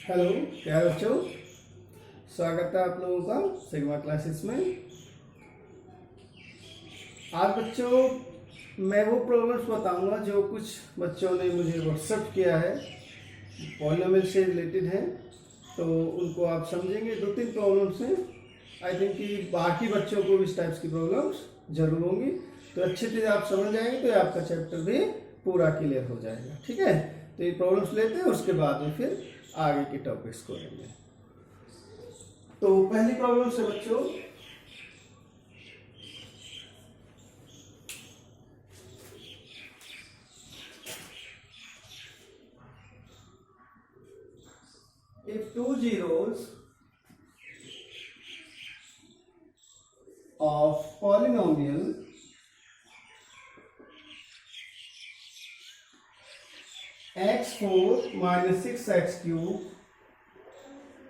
Hello, क्या है बच्चों। स्वागत है आप लोगों का सिग्मा क्लासेस में। आज बच्चों मैं वो प्रॉब्लम्स बताऊंगा जो कुछ बच्चों ने मुझे व्हाट्सएप किया है, पॉलिनोमियल से रिलेटेड हैं, तो उनको आप समझेंगे। 2-3 प्रॉब्लम्स हैं। आई थिंक कि बाकी बच्चों को भी इस टाइप्स की प्रॉब्लम्स जरूर होंगी, तो अच्छे से आप समझ जाएंगे तो आपका चैप्टर भी पूरा क्लियर हो जाएगा। ठीक है, तो ये प्रॉब्लम्स लेते हैं, उसके बाद में फिर आगे के टॉपिक्स को लेंगे। तो पहली प्रॉब्लम से बच्चों, if two zeros of polynomial x4 minus 6x cube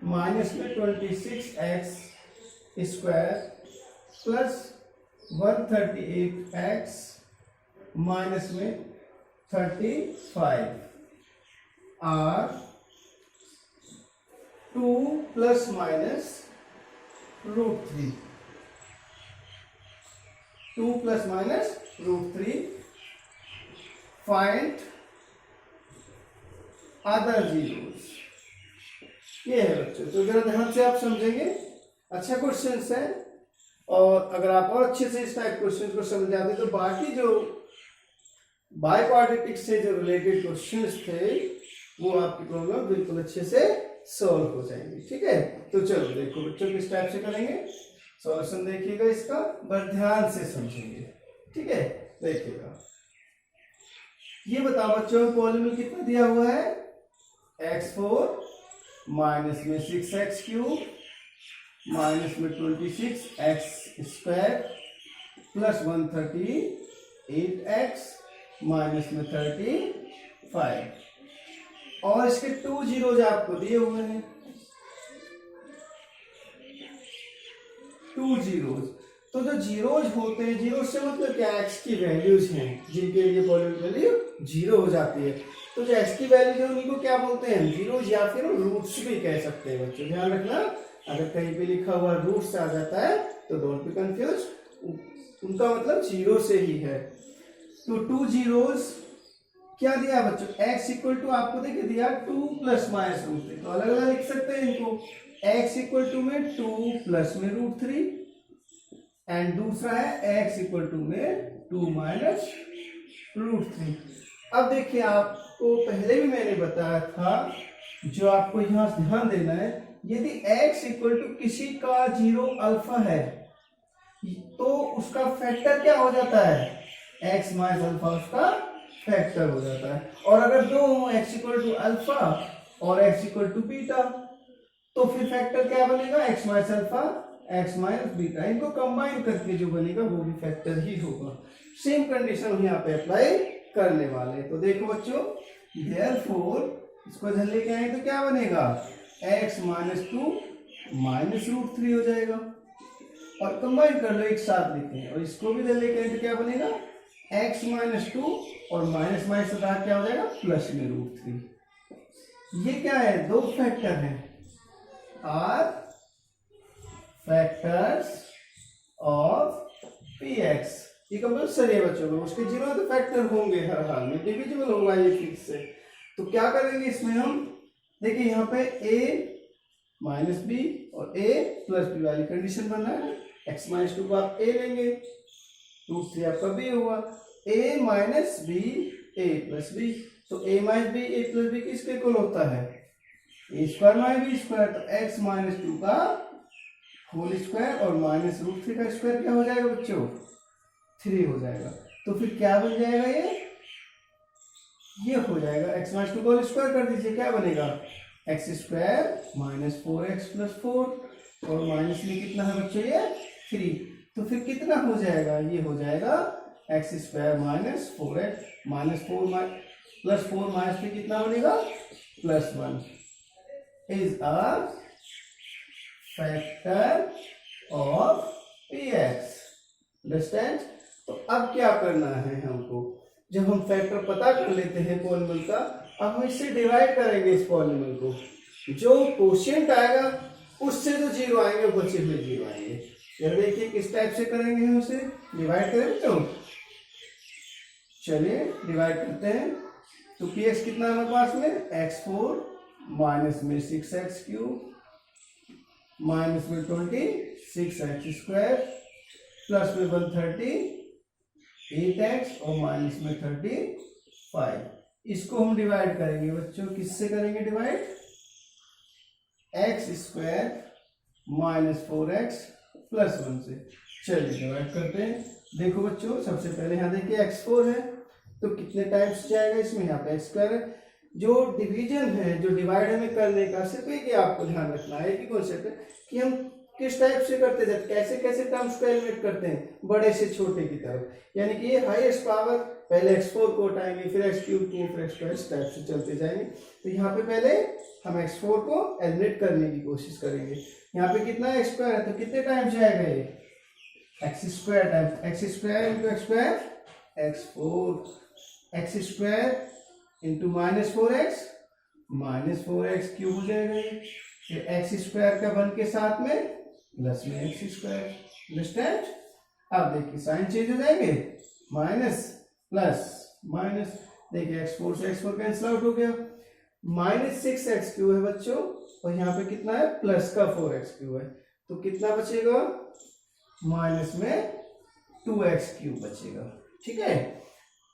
minus में 26x square plus 138x minus में 35 are 2 plus minus √3 2 plus minus √3 find other zeros. ये है बच्चों, तो जरा ध्यान से आप समझेंगे। अच्छा क्वेश्चन है, और अगर आप और अच्छे से इस टाइप क्वेश्चन को समझ जाते तो बाकी जो बाय क्वाड्रेटिक से जो रिलेटेड क्वेश्चंस थे वो आपकी प्रॉब्लम बिल्कुल अच्छे से सॉल्व हो जाएंगे। ठीक है, तो चलो देखो बच्चों किस टाइप से करेंगे सॉल्यूशन, देखिएगा इसका, बस ध्यान से समझेंगे। ठीक है, देखिएगा। ये बताओ बच्चों, पॉलिनोमियल कितना दिया हुआ है, x4 माइनस में 6x क्यूब माइनस में 26x square plus 138x minus में 35, और इसके 2 जीरोज आपको दिए हुए हैं, 2 जीरोज। तो जो जीरोज होते हैं, जीरो से मतलब क्या, एक्स की वैल्यूज हैं जिनके लिए पॉलिनोमियल वैल्यू 0 हो जाती है। तो जो एक्स की वैल्यूज है उनको क्या बोलते हैं, जीरोज, या फिर रूट्स भी कह सकते हैं। बच्चों ध्यान रखना, अगर कहीं पे लिखा हुआ रूट्स आ जाता है तो डोंट बी कंफ्यूज, उनका मतलब 0 से ही है। तो 2 जीरोज क्या दिया बच्चों, x इक्वल टू आपको देखिए दिया 2 प्लस माइनस √3, तो अलग अलग लिख सकते हैं इनको। x इक्वल टू में 2 प्लस में √3 एंड दूसरा है x इक्वल टू में 2 माइनस √3। अब देखिए, आपको पहले भी मैंने बताया था, जो आपको यहां ध्यान देना है, यदि x इक्वल टू किसी का 0 अल्फा है तो उसका फैक्टर क्या हो जाता है, x माइनस अल्फा उसका फैक्टर हो जाता है। और अगर दो हो, x इक्वल टू अल्फा और x इक्वल टू बीटा, तो फिर फैक्टर क्या बनेगा, x minus alpha x minus beta, इनको कंबाइन करके जो बनेगा वो भी फैक्टर ही होगा। सेम कंडीशन हम यहाँ पे अप्लाई करने वाले हैं। तो देखो बच्चों, देयरफॉर इसको इधर लेके आए तो क्या बनेगा, x माइनस 2 माइनस √3 हो जाएगा, और कंबाइन कर लो, एक साथ लिखें, और इसको भी इधर लेके आए तो क्या बनेगा, x माइनस 2 और माइनस माइनस क्या हो जाएगा, प्लस में √3। ये क्या है, दो फैक्टर हैं, आर फैक्टर्स ऑफ px। ये कंपल्सरी है बच्चों को, उसके 0 तो फैक्टर होंगे हर हाल में, डिविजिबल होगा ये फिक्स से। तो क्या करेंगे इसमें हम, देखिए यहाँ पे a माइनस बी और a प्लस बी वाली कंडीशन बना है। x माइनस 2 को आप a लेंगे, √3 आपका b हुआ, a minus B a plus B, तो a minus B a plus B किसके इक्वल होता है, a square minus B square. तो x माइनस 2 का होल स्क्वायर और माइनस √3 का स्क्वायर क्या हो जाएगा बच्चों, 3 हो जाएगा। तो फिर क्या बन जाएगा, ये हो जाएगा x माइनस 2 का होल स्क्वायर कर दीजिए, क्या बनेगा, x square minus 4x plus 4, और माइनस में कितना है बच्चों, ये 3। तो फिर कितना हो जाएगा, ये हो जाएगा x square minus 4x minus 4 plus 4 minus में कितना बनेगा, plus 1 is a factor of px। Understand. तो अब क्या करना है हमको, जब हम फैक्टर पता कर लेते हैं पॉलिनोमियल का, अब हम इससे डिवाइड करेंगे इस पॉलिनोमियल को। जो कोशिएंट आएगा उससे जो जीरो आएंगे वो बचे हुए जीरो आएंगे। फिर देखिए किस टाइप से करेंगे हम उसे, डिवाइड करें तो चलिए डिवाइड करते हैं। तो पी एक्स कितना है हमारे पास में, x4 माइनस में 6x³ माइनस में 26x² प्लस में 138x और माइनस में 35। इसको हम डिवाइड करेंगे बच्चों, किससे करेंगे divide, x² minus 4x plus 1 से। चलिए डिवाइड करते हैं। देखो बच्चों सबसे पहले यहाँ देखिए x4 है तो कितने टाइम्स जाएगा इसमें, यहाँ पे x² है। जो डिवीजन है, जो डिवाइड हमें करने का, सिर्फ एक ही आपको ध्यान रखना है कि कॉन्सेप्ट है कि हम किस टाइप से करते हैं, कैसे कैसे टर्म्स को एलिमिनेट करते हैं बड़े से छोटे की तरफ। यानी कि ये हाईएस्ट पावर, पहले x4 को उठाएंगे फिर x³ को फिर x² इस टाइप से चलते जाएंगे। तो यहाँ पे पहले हम x4 को एलिमिनेट करने की कोशिश करेंगे। यहाँ पे कितना x² है तो कितने टाइम्स जाएगा ये, x² times x² into x² x4 x² into minus 4x cube हो जाएगा ये, फिर x² का 1 के साथ में प्लस में x²। अंडरस्टैंड। अब देखिए साइन चेंज हो जाएंगे, माइनस प्लस माइनस, देखिए x4 से x4 कैंसिल आउट हो गया, माइनस 6x³ है बच्चों और यहाँ पे कितना है प्लस का 4x³ है तो कितना बचेगा, माइनस में 2x³ बचेगा। ठीक है,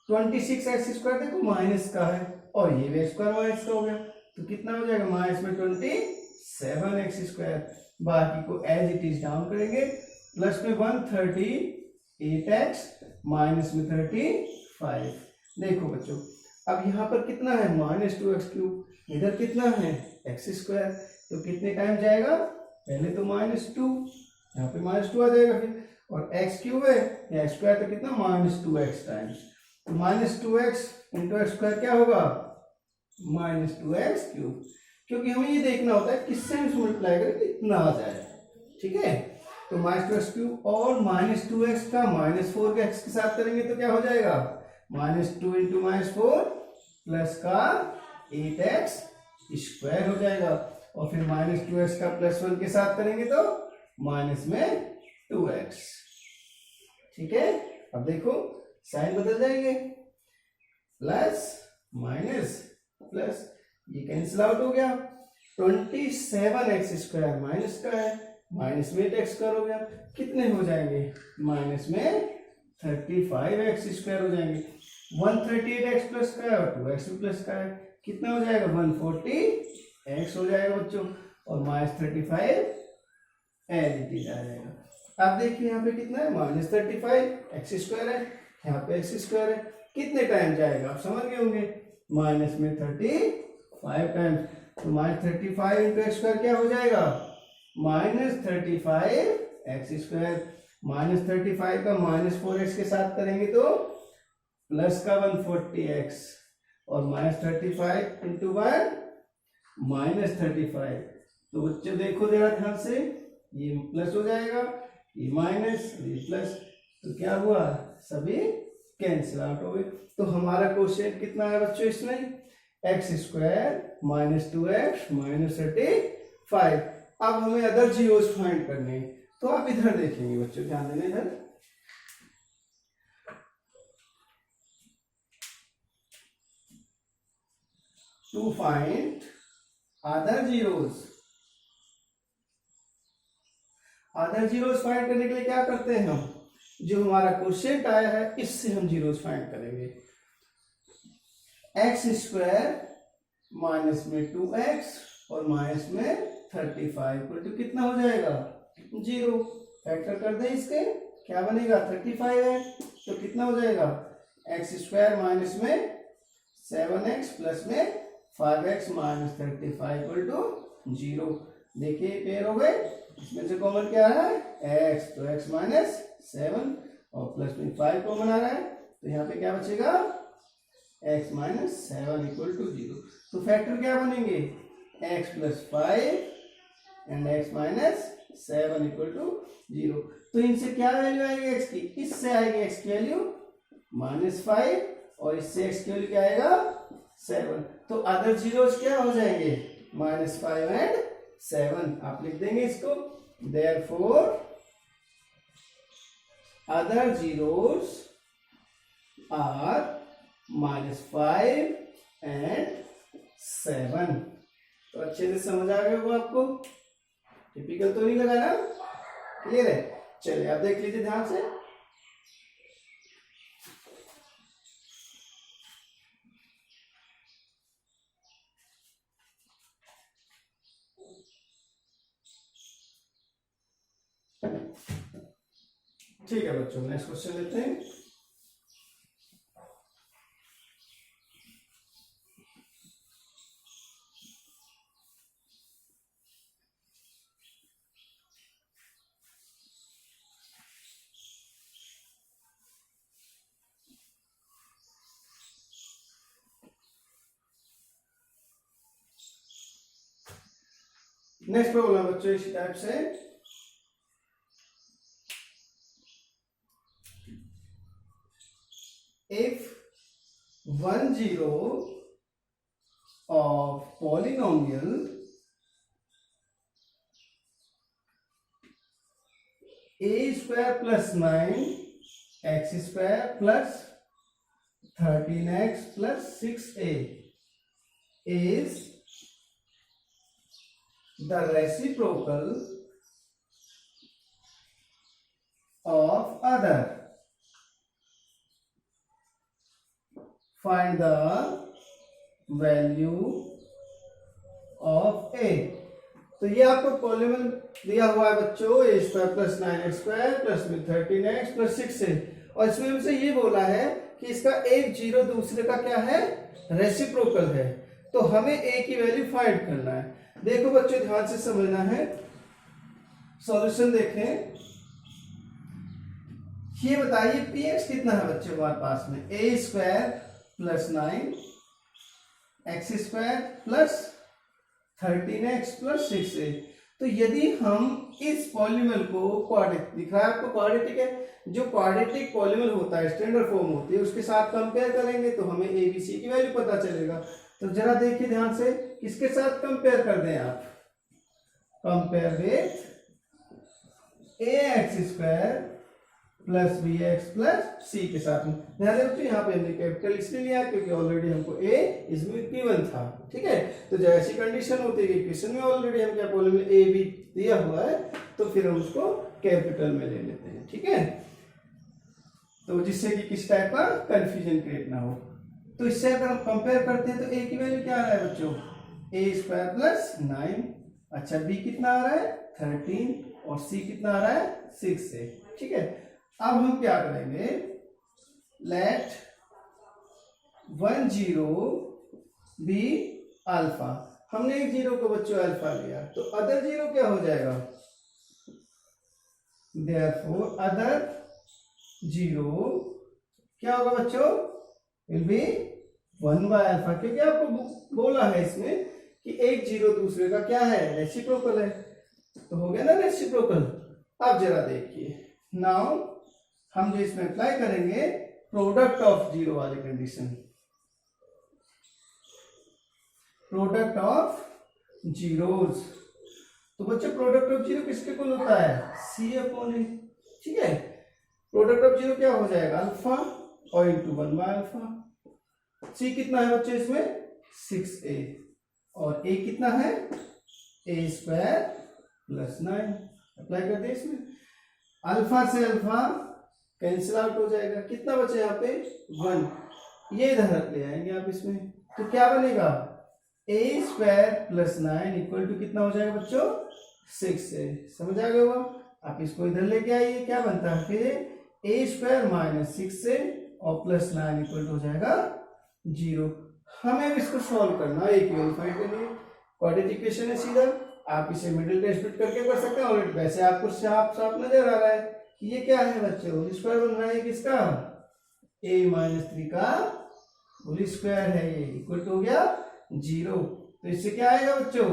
26x² देखो माइनस का है और ये भी x² माइनस का हो गया तो कितना हो जाएगा, माइनस में 27x²। बाकी को एज इट इज डाउन करेंगे, प्लस में 138x माइनस में 35। देखो बच्चों अब यहाँ पर कितना है, माइनस 2x³, इधर कितना है x² तो कितने टाइम जाएगा, पहले तो -2, यहाँ पे -2 आ जाएगा फिर, और x³ है या x² तो कितना -2x टाइम्स, तो -2x इंटू x² क्या होगा, -2x³। क्योंकि हमें ये देखना होता है किससे हम मल्टीप्लाई करें कितना आ जाए। ठीक है, तो -2x³ और -2x का -4 के x के साथ करेंगे तो क्या हो जाएगा, -2 इंटू -4 प्लस का 8x² हो जाएगा, और फिर -2x का +1 के साथ करेंगे तो माइनस में 2x। ठीक है, अब देखो साइन बदल जाएंगे, प्लस माइनस प्लस, ये कैंसिल आउट हो गया, 27x² माइनस का है, माइनस में 8x² हो गया, कितने हो जाएंगे, माइनस में 35x² हो जाएंगे, 138x प्लस का है और 2x भी प्लस का है, कितना हो जाएगा 140x हो जाएगा बच्चों, और -35 एज इट इज आ जाएगा। अब देखिए यहाँ पे कितना है, -35x² है, यहाँ पे x² है, कितने टाइम जाएगा आप समझ गए होंगे, माइनस में 35 टाइम्स, तो -35 इंटू x² क्या हो जाएगा, -35x², -35 का -4x के साथ करेंगे तो प्लस का 140x, और -35 इंटू 1 -35। तो बच्चों देखो जरा ध्यान से, ये प्लस हो जाएगा, ये माइनस, ये प्लस, तो क्या हुआ, सभी कैंसिल आउट हो गए। तो हमारा क्वेश्चन कितना है बच्चों इसमें, x² -2x -35। अब हमें अदर जीरोस फाइंड करने हैं, तो आप इधर देखेंगे बच्चों, ध्यान देना इधर, to find other zeros. Other zeros find करने के लिए क्या करते हैं हम, जो हमारा क्वेश्चन आया है इससे हम जीरोस फाइंड करेंगे। x² माइनस में 2x और माइनस में 35 तो कितना हो जाएगा, 0। फैक्टर कर दें इसके, क्या बनेगा, 35 है तो कितना हो जाएगा, x² माइनस में 7x प्लस में 5x माइनस 35 तो 0। देखिए पेयर हो गए, इसमें से कॉमन क्या है x, तो x माइनस 7 और प्लस में 5 कॉमन आ रहा है, तो यहाँ पे क्या बचेगा, x माइनस 7 इक्वल टू 0। तो फैक्टर क्या बनेंगे, x plus 5 and x minus 7 equal to 0। तो इनसे क्या वैल्यू आएगी x की, इससे आएगी x की वैल्यू -5 और इससे x की वैल्यू क्या आएगा 7। तो अदर जीरोस क्या हो जाएंगे, -5 एंड 7। आप लिख देंगे इसको, therefore other zeros are -5 and 7। तो अच्छे से समझ आ गया होगा आपको, टिपिकल तो नहीं लगा ना, क्लियर है। चलिए आप देख लीजिए ध्यान से। ठीक है बच्चों, नेक्स्ट क्वेश्चन लेते हैं। नेक्स्ट प्रॉब्लम बच्चों इसी टाइप से, if one zero of polynomial a square plus 9 x square plus 13x plus 6a is the reciprocal of other, find the value of a। तो ये आपको पॉलिनोमियल दिया हुआ है बच्चों, a square plus 9x square plus में 13x plus 6a, और इसमें हमसे ये बोला है कि इसका एक जीरो दूसरे का क्या है, रेसिप्रोकल है। तो हमें a की वैल्यू फाइंड करना है। देखो बच्चों ध्यान से समझना है, सॉल्यूशन देखें। ये बताइए px कितना है बच्चों हमारे पास में, a square plus 9 x square plus 13x plus 6a। तो यदि हम इस पॉलिनोमियल को क्वाड्रेटिक दिख रहा है आपको, क्वाड्रेटिक है, जो क्वाड्रेटिक पॉलिनोमियल होता है, स्टैंडर्ड फॉर्म होती है, उसके साथ कंपेयर करेंगे तो हमें ए बी सी की वैल्यू पता चलेगा। तो जरा देखिए ध्यान से, किसके साथ कंपेयर कर दें आप, compare with a x square plus b x plus c के साथ में। ध्यान रखिए यहाँ पे हमने कैपिटल इसलिए लिया क्योंकि ऑलरेडी हमको ए इसमें गिवन था, ठीक है। तो जब ऐसी कंडीशन होती है कि क्वेश्चन में ऑलरेडी हम क्या पॉलिनोमियल ए बी दिया हुआ है, तो फिर हम उसको कैपिटल में ले लेते हैं, ठीक है। तो जिससे कि किस टाइप का कंफ्यूजन क्रिएट ना हो। तो इससे अगर हम कंपेयर करते हैं तो ए की वैल्यू क्या आ रहा है बच्चों, ए स्क्वायर प्लस 9, अच्छा बी कितना आ रहा है 13, और सी कितना आ रहा है 6 से, ठीक है। अब हम क्या करेंगे, लेट 1 0 बी अल्फा। हमने एक जीरो को बच्चों अल्फा लिया, तो अदर जीरो क्या हो जाएगा, देयरफॉर अदर जीरो क्या होगा बच्चों, विल बी 1 बाय अल्फा, क्योंकि आपको बोला है इसमें कि एक जीरो दूसरे का क्या है, रेसिप्रोकल है। तो हो गया ना रेसिप्रोकल। अब जरा देखिए, नाउ हम जो इसमें अप्लाई करेंगे प्रोडक्ट ऑफ जीरो वाली कंडीशन, प्रोडक्ट ऑफ जीरोज। तो बच्चे प्रोडक्ट ऑफ जीरो किसके इक्वल होता है, सी अपॉन ए, ठीक है। प्रोडक्ट ऑफ जीरो क्या हो जाएगा, अल्फा और इंटू 1 बाय अल्फा। सी कितना है बच्चे इसमें 6a, और a कितना है ए स्क्वायर प्लस 9। अप्लाई कर दे इसमें, अल्फा से अल्फा कैंसिल आउट हो जाएगा, कितना बचे यहाँ पे 1, ये इधर रख ले आएंगे आप इसमें, तो क्या बनेगा ए स्क्वायर प्लस 9 इक्वल टू कितना हो जाएगा बच्चों 6a। समझ आ गया होगा। आप इसको इधर लेके आइए, क्या बनता है फिर ए स्क्वायर माइनस 6a और प्लस 9 इक्वल टू हो जाएगा 0। हमें इसको सॉल्व करना है, एक वेरीफाई करनी है, क्वाड्रेटिक इक्वेशन है सीधा, आप इसे मिडिल टेस्ट फिट करके कर सकते हैं। और वैसे आपको साफ साफ नजर आ रहा है कि ये क्या है बच्चे, होल स्क्वायर बन रहा है किसका, a माइनस 3 का होल स्क्वायर है, ये इक्वल टू हो गया 0। तो इससे क्या आएगा बच्चों,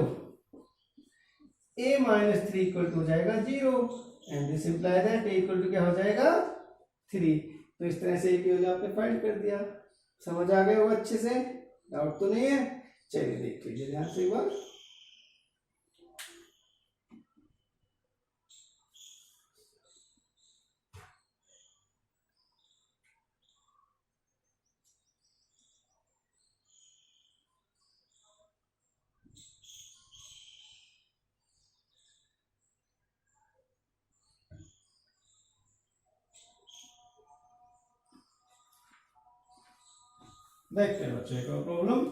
a माइनस 3 इक्वल टू हो जाएगा 0, and this imply that a equal to क्या हो जाएगा 3। तो इस तरह से a की वैल्यू आपने फाइंड कर दिया। समझ आ गया होगा अच्छे से, डाउट तो नहीं है। चलिए देख लीजिए ध्यान से एक बार। देखते हैं बच्चे का प्रॉब्लम।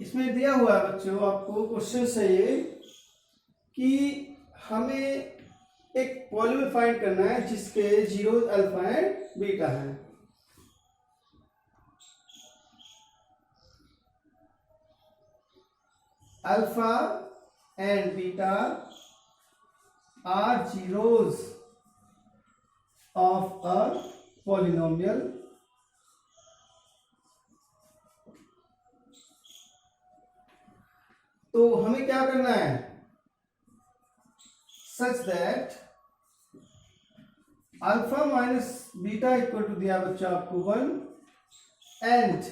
इसमें दिया हुआ है बच्चों आपको क्वेश्चन है ये कि हमें एक पॉलीमर फाइंड करना है जिसके जीरो अल्फा एंड बीटा है। Alpha and beta are zeros of a polynomial तो हमें क्या करना है, such that alpha minus beta equal to दिया बच्चा आपको 1 एंड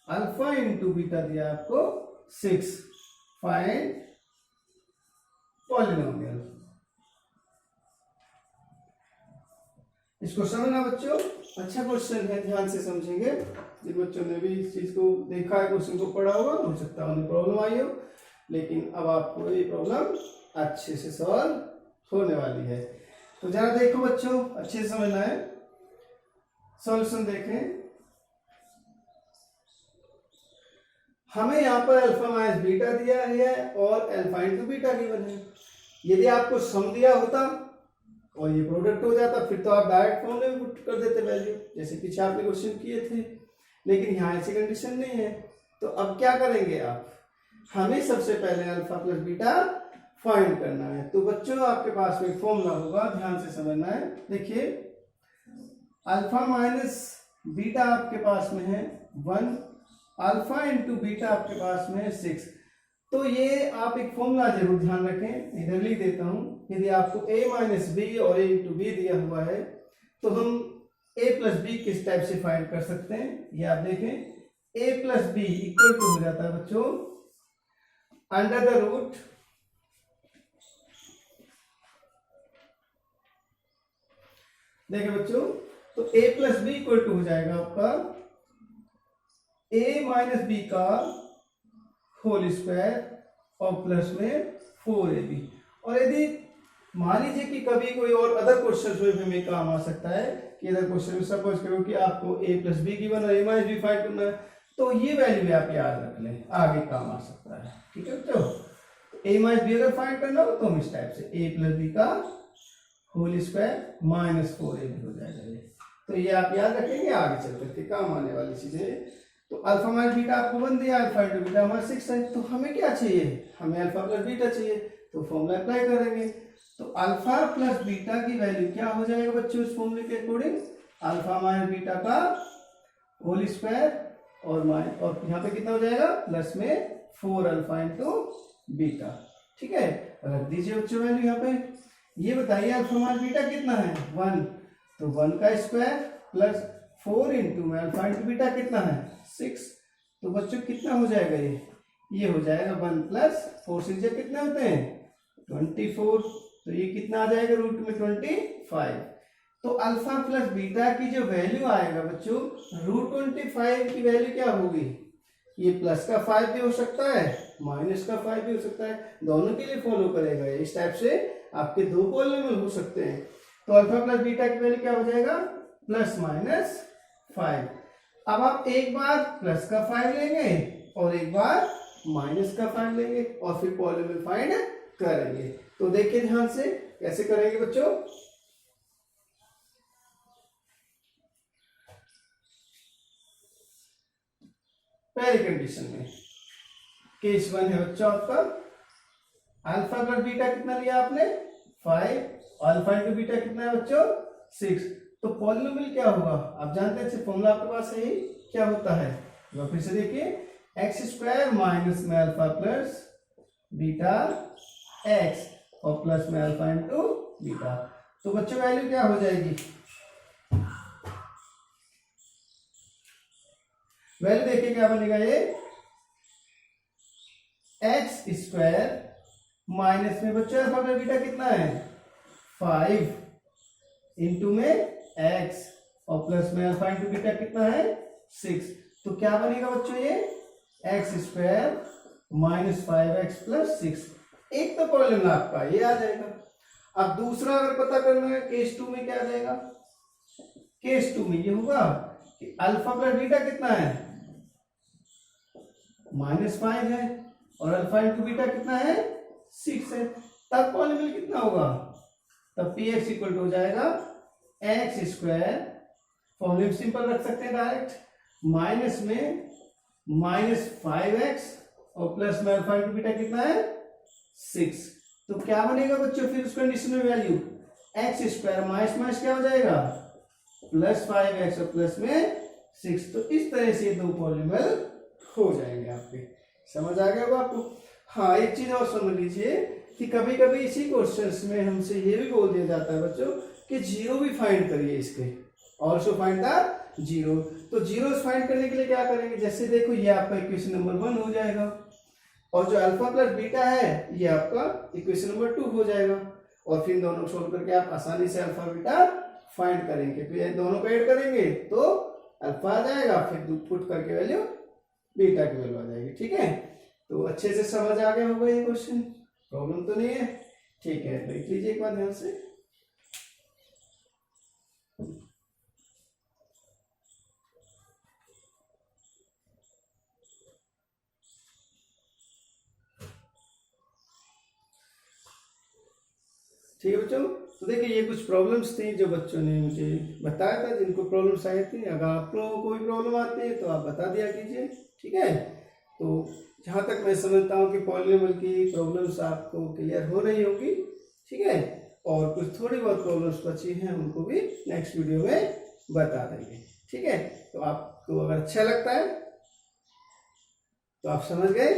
अल्फा इंटू बीटा दिया आपको 6। Find polynomial. इसको समझना बच्चों, अच्छा क्वेश्चन है, ध्यान से समझेंगे। जिन बच्चों ने भी इस चीज को देखा है, क्वेश्चन को पढ़ा होगा, हो सकता है उन्हें प्रॉब्लम आई हो, लेकिन अब आपको ये प्रॉब्लम अच्छे से सॉल्व होने वाली है। तो जरा देखो बच्चों, अच्छे से समझना है, सॉल्यूशन देखें। हमें यहाँ पर अल्फा माइनस बीटा दिया है और अल्फा इंटू बीटा गिवन है। यदि आपको सम दिया होता और ये प्रोडक्ट हो जाता फिर तो आप डायरेक्ट फॉर्म में पुट कर देते वैल्यू, जैसे पीछे आपने क्वेश्चन किए थे, लेकिन यहाँ ऐसी कंडीशन नहीं है। तो अब क्या करेंगे आप, हमें सबसे पहले अल्फा प्लस बीटा फाइंड करना है। तो बच्चों आपके पास में फॉर्मूला होगा, ध्यान से समझना है। देखिए अल्फा माइनस बीटा आपके पास में है 1, अल्फा इंटू बीटा आपके पास में है 6। तो ये आप एक फॉर्मूला जरूर ध्यान रखें, इधर लिख देता हूं। यदि आपको a माइनस बी और a इंटू बी दिया हुआ है तो हम a प्लस बी किस टाइप से फाइंड कर सकते हैं, ये आप देखें। a plus B equal to हो जाता है बच्चों अंडर द रूट देखिए बच्चों, तो a plus B equal to हो जाएगा आपका a माइनस बी का होल स्क्वायर और प्लस में 4ab। और यदि मान लीजिए कि कभी कोई और अदर क्वेश्चन में काम आ सकता है कि अदर क्वेश्चन में सपोज करो कि आपको a प्लस बी गिवन और a माइनस बी फाइंड करना है, तो ये वैल्यू भी आप याद रख लें, आगे काम आ सकता है। ठीक है बच्चों, a माइनस बी अगर फाइंड करना हो तो हम इस टाइप से a प्लस बी का होल स्क्वायर माइनस 4ab हो जाएगा ये। तो ये आप याद रखेंगे, आगे चल करके काम आने वाली चीजें। तो अल्फा माइनस बीटा आपको 1 दिया, अल्फा इंटू बीटा हमारा 6 है, तो हमें क्या चाहिए, हमें अल्फा प्लस बीटा चाहिए। तो फॉर्मूला अप्लाई करेंगे, तो अल्फा प्लस बीटा की वैल्यू क्या हो जाएगा बच्चों इस फॉर्मूले के अकॉर्डिंग, अल्फा माइनस बीटा का होल स्क्वायर और यहाँ पे कितना हो जाएगा प्लस में 4 अल्फा इंटू बीटा। ठीक है, रख दीजिए बच्चों वैल्यू यहाँ पे। ये बताइए अल्फा माइनस बीटा कितना है 1, तो 1 का स्क्वायर प्लस 4 इंटू में अल्फा इंटू बीटा कितना है 6। तो बच्चों कितना हो जाएगा ये हो जाएगा 1 प्लस 4 से कितने होते हैं 24। तो ये कितना आ जाएगा रूट में 25। तो अल्फा प्लस बीटा की जो वैल्यू आएगा बच्चों रूट 25 की वैल्यू क्या होगी, ये प्लस का 5 भी हो सकता है माइनस का 5 भी हो सकता है, दोनों के लिए फॉलो करेगा। इस टाइप से आपके दो पॉलिनोमियल हो सकते हैं। तो अल्फा प्लस बीटा की वैल्यू क्या हो जाएगा प्लस माइनस 5। अब आप एक बार प्लस का 5 लेंगे और एक बार माइनस का 5 लेंगे और फिर पॉलिनोमियल फाइंड करेंगे। तो देखिए ध्यान से कैसे करेंगे बच्चों। पहली कंडीशन में केस 1 है बच्चों आपका, अल्फा प्लस बीटा कितना लिया आपने 5, अल्फा इंटू बीटा कितना है बच्चों 6। तो पॉलिनोमियल क्या होगा आप जानते हैं, फॉर्मूला आपके पास है ही, क्या होता है फिर से देखिए एक्स स्क्वायर माइनस में अल्फा प्लस बीटा एक्स और प्लस में अल्फा इंटू बीटा। तो बच्चों वैल्यू क्या हो जाएगी, वैल्यू देखिए क्या बनेगा, ये एक्स स्क्वायर माइनस में बच्चों अल्फा प्लस बीटा कितना है 5 इंटू में एक्स और प्लस में अल्फा इंटू बीटा कितना है 6। तो क्या बनेगा बच्चों ये x square minus 5x plus 6। एक तो प्रॉब्लम आपका ये आ जाएगा। अब दूसरा अगर पता करना है केस 2 में क्या आ जाएगा, केस 2 में ये होगा कि अल्फा प्लस बीटा कितना है -5 है और अल्फा इंटू बीटा कितना है 6 है। तब पॉलिनोमियल कितना होगा, तब पी एक्स इक्वल टू हो जाएगा एक्स स्क्वायर, फॉर्मूले सिंपल रख सकते हैं डायरेक्ट, माइनस में -5x और प्लस में अल्फा इंटू बीटा कितना है 6। तो क्या बनेगा बच्चों फिर उस कंडीशन में value x square minus minus क्या हो जाएगा +5x और प्लस में 6। तो इस तरह से दो पॉलिनोमियल हो जाएंगे आपके। समझ आ गया होगा आपको। हाँ एक चीज और समझ लीजिए कि कभी कभी इसी क्वेश्चंस में हमसे ये भी बोल दिया जाता है बच्चों कि जीरो भी फाइंड करिए इसके, ऑल्सो फाइंड द जीरो। तो जीरो फाइंड करने के लिए क्या करेंगे, जैसे देखो ये आपका इक्वेशन नंबर 1 हो जाएगा और जो अल्फा प्लस बीटा है ये आपका इक्वेशन नंबर 2 हो जाएगा और फिर दोनों सोल्व करके आप आसानी से अल्फा बीटा फाइंड करेंगे। फिर दोनों को ऐड करेंगे तो अल्फा आ जाएगा, फिर पुट करके वैल्यू बीटा की वैल्यू आ जाएगी। ठीक है, तो अच्छे से समझ आ गया होगा ये क्वेश्चन, प्रॉब्लम तो नहीं है। ठीक है, देख लीजिए एक बार ध्यान से। ठीक है बच्चों, तो देखिए ये कुछ प्रॉब्लम्स थी जो बच्चों ने मुझे बताया था, जिनको प्रॉब्लम्स आई थी। अगर आप लोगों को भी प्रॉब्लम आती है तो आप बता दिया कीजिए। ठीक है, तो जहाँ तक मैं समझता हूँ कि पॉलिनोमियल की प्रॉब्लम्स आपको क्लियर हो रही होगी। ठीक है, और कुछ थोड़ी बहुत प्रॉब्लम्स बची हैं उनको भी नेक्स्ट वीडियो में बता देंगे। ठीक है, तो आपको अगर अच्छा लगता है तो आप समझ गए,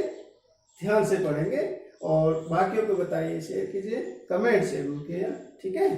ध्यान से पढ़ेंगे और बाकियों को बताइए, शेयर कीजिए, कमेंट जरूर किया। ठीक है।